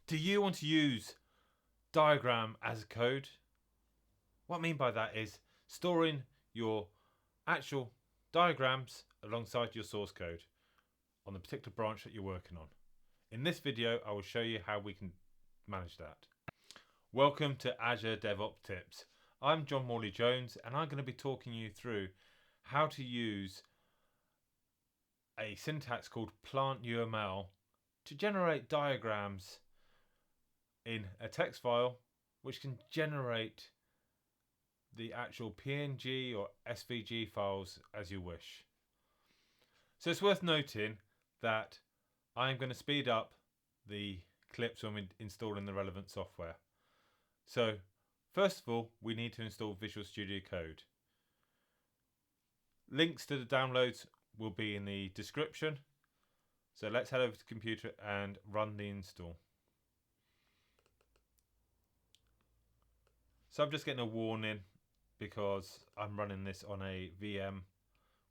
Do you want to use diagram as code? What I mean by that is storing your actual diagrams alongside your source code on the particular branch that you're working on. In this video, I will show you how we can manage that. Welcome to Azure DevOps Tips. I'm John Morley-Jones, and I'm going to be talking you through how to use a syntax called PlantUML to generate diagrams in a text file which can generate the actual PNG or SVG files as you wish. So it's worth noting that I'm going to speed up the clips when we're installing the relevant software. So first of all, we need to install Visual Studio Code. Links to the downloads will be in the description. So let's head over to the computer and run the install. So I'm just getting a warning because I'm running this on a VM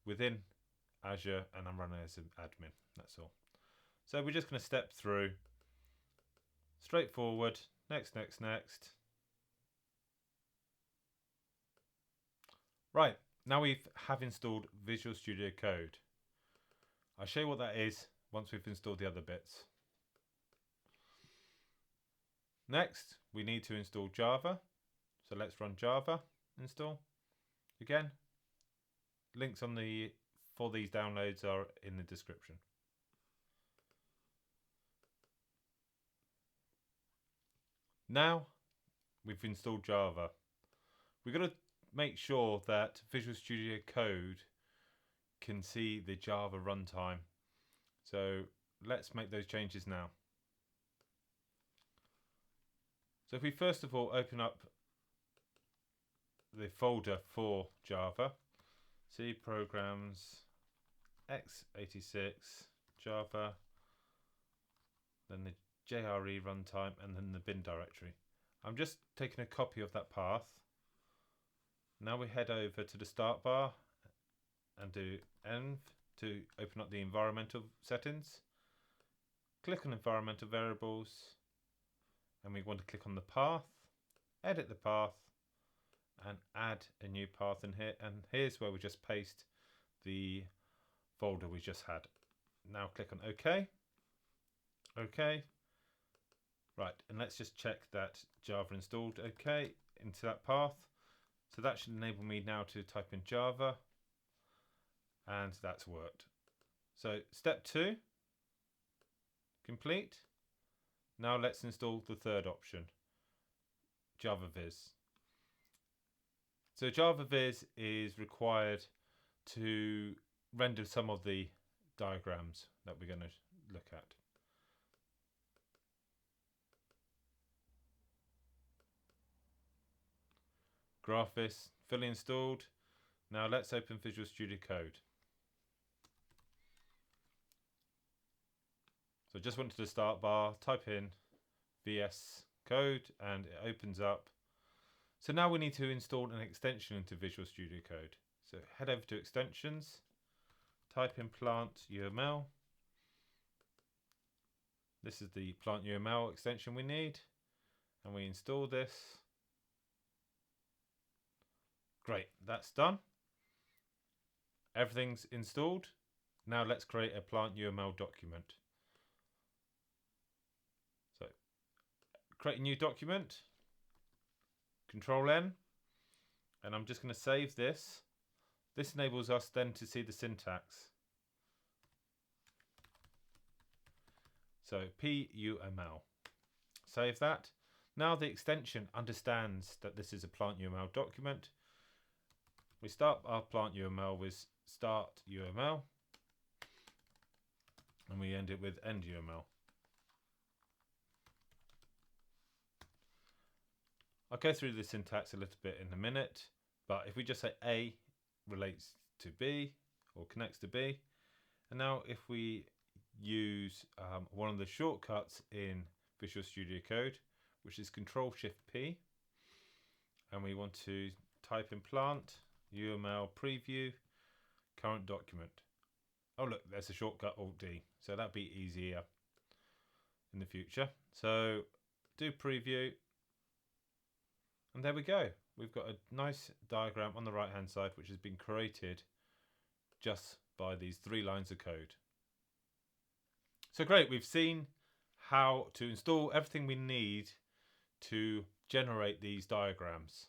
within Azure and I'm running as an admin, that's all. So we're just going to step through, straightforward, next. Right, now we have installed Visual Studio Code. I'll show you what that is once we've installed the other bits. Next, we need to install Java. So let's run Java install. Again, links for these downloads are in the description. Now we've installed Java. We've got to make sure that Visual Studio Code can see the Java runtime. So let's make those changes now. So if we first of all open up the folder for Java, C programs x86 Java, then the JRE runtime, and then the bin directory. I'm just taking a copy of that path. Now we head over to the start bar and do env to open up the environmental settings. Click on environmental variables and we want to click on the path, edit the path and add a new path in here, and here's where we just paste the folder we just had. Now click on OK. OK. Right, and let's just check that Java installed OK into that path. So that should enable me now to type in Java, and that's worked. So step 2, complete. Now let's install the third option, GraphViz. So GraphViz is required to render some of the diagrams that we're going to look at. GraphViz fully installed. Now let's open Visual Studio Code. So just went to the start bar, type in VS Code and it opens up. So now we need to install an extension into Visual Studio Code. So head over to extensions, type in PlantUML. This is the PlantUML extension we need, and we install this. Great, that's done. Everything's installed. Now let's create a PlantUML document. So create a new document, Control N, and I'm just going to save this. This enables us then to see the syntax. So PUML. Save that. Now the extension understands that this is a PlantUML document. We start our PlantUML with startUML and we end it with endUML. I'll go through the syntax a little bit in a minute, but if we just say A relates to B or connects to B, and now if we use one of the shortcuts in Visual Studio Code, which is Control-Shift-P, and we want to type in PlantUML preview current document. Oh look, there's a shortcut Alt-D, so that'd be easier. in the future. So do preview, and there we go. We've got a nice diagram on the right hand side which has been created just by these 3 lines of code. So great, we've seen how to install everything we need to generate these diagrams.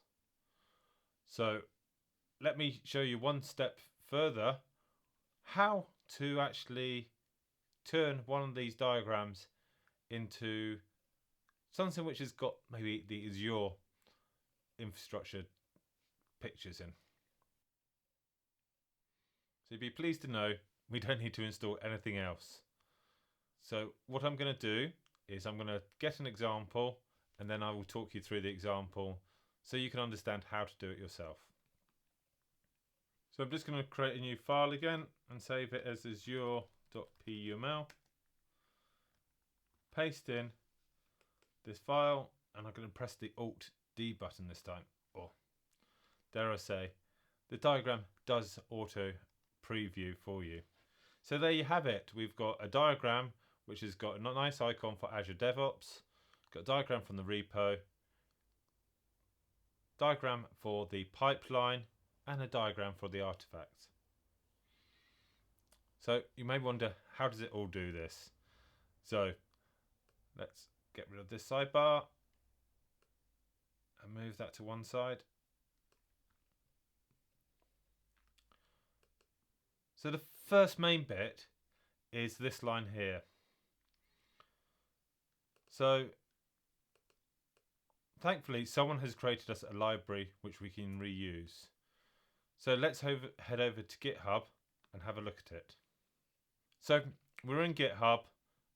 So let me show you one step further how to actually turn one of these diagrams into something which has got maybe the Azure infrastructure pictures in. So you'd be pleased to know we don't need to install anything else. So what I'm going to do is I'm going to get an example, and then I will talk you through the example so you can understand how to do it yourself. So I'm just going to create a new file again and save it as azure.puml. Paste in this file, and I'm going to press the Alt-D button this time. Or dare I say, the diagram does auto preview for you. So there you have it. We've got a diagram which has got a nice icon for Azure DevOps, got a diagram from the repo, diagram for the pipeline, and a diagram for the artifacts. So you may wonder, how does it all do this? So let's get rid of this sidebar and move that to one side. So the first main bit is this line here. So thankfully someone has created us a library which we can reuse. So let's head over to GitHub and have a look at it. So we're in GitHub,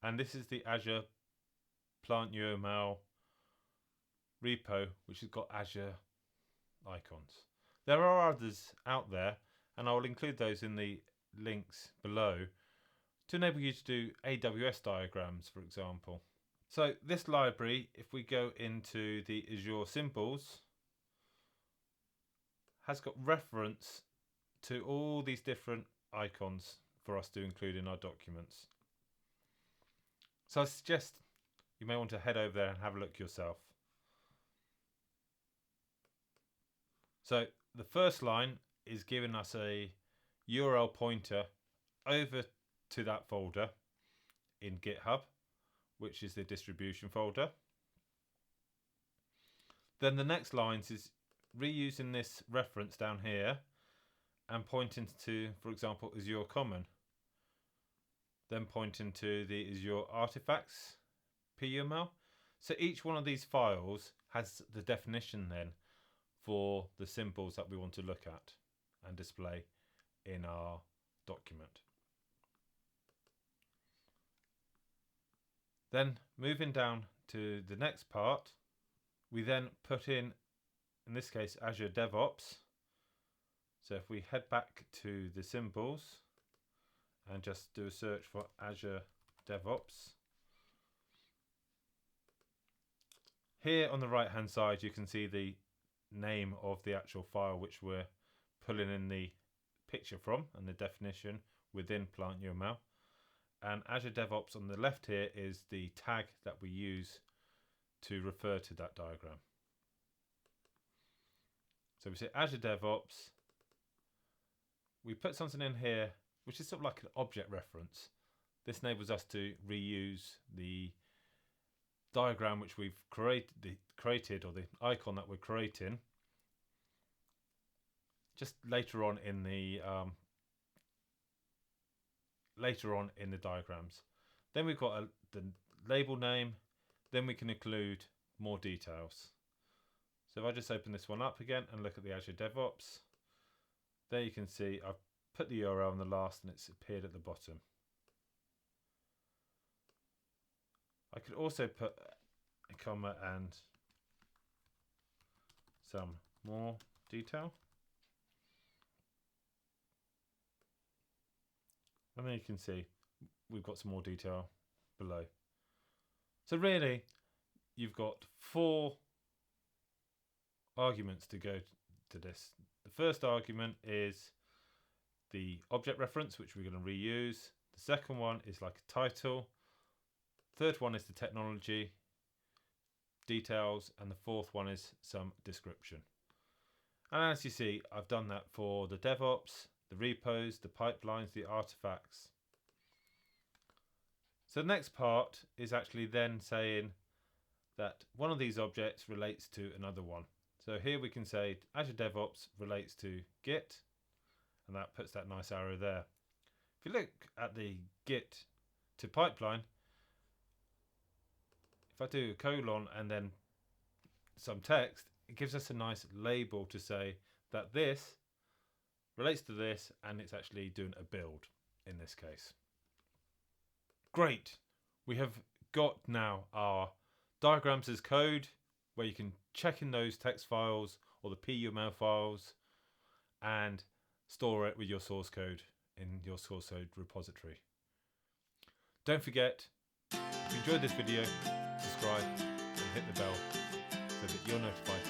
and this is the Azure PlantUML repo which has got Azure icons. There are others out there, and I will include those in the links below to enable you to do AWS diagrams, for example. So this library, if we go into the Azure symbols, has got reference to all these different icons for us to include in our documents. So I suggest you may want to head over there and have a look yourself. So the first line is giving us a URL pointer over to that folder in GitHub, which is the distribution folder. Then the next lines is reusing this reference down here and pointing to, for example, Azure Common. Then pointing to the Azure Artifacts PUML. So each one of these files has the definition then for the symbols that we want to look at and display in our document. Then moving down to the next part, we then put in this case, Azure DevOps. So if we head back to the symbols and just do a search for Azure DevOps. Here on the right hand side, you can see the name of the actual file which we're pulling in the picture from and the definition within PlantUML. And Azure DevOps on the left here is the tag that we use to refer to that diagram. So we say Azure DevOps. We put something in here which is sort of like an object reference. This enables us to reuse the diagram which we've created, or the icon that we're creating, just later on in the diagrams. Then we've got the label name. Then we can include more details. So if I just open this one up again and look at the Azure DevOps, there you can see I've put the URL on the last and it's appeared at the bottom. I could also put a comma and some more detail. And then you can see we've got some more detail below. So really, you've got 4 arguments to go to this. The first argument is the object reference, which we're going to reuse. The second one is like a title. third one is the technology details, and the fourth one is some description. And as you see, I've done that for the DevOps, the repos, the pipelines, the artifacts. So the next part is actually then saying that one of these objects relates to another one. So here we can say Azure DevOps relates to Git, and that puts that nice arrow there. If you look at the Git to pipeline, if I do a colon and then some text, it gives us a nice label to say that this relates to this, and it's actually doing a build in this case. Great. We have got now our diagrams as code, where you can check in those text files or the PUML files and store it with your source code in your source code repository. Don't forget, if you enjoyed this video, subscribe and hit the bell so that you're notified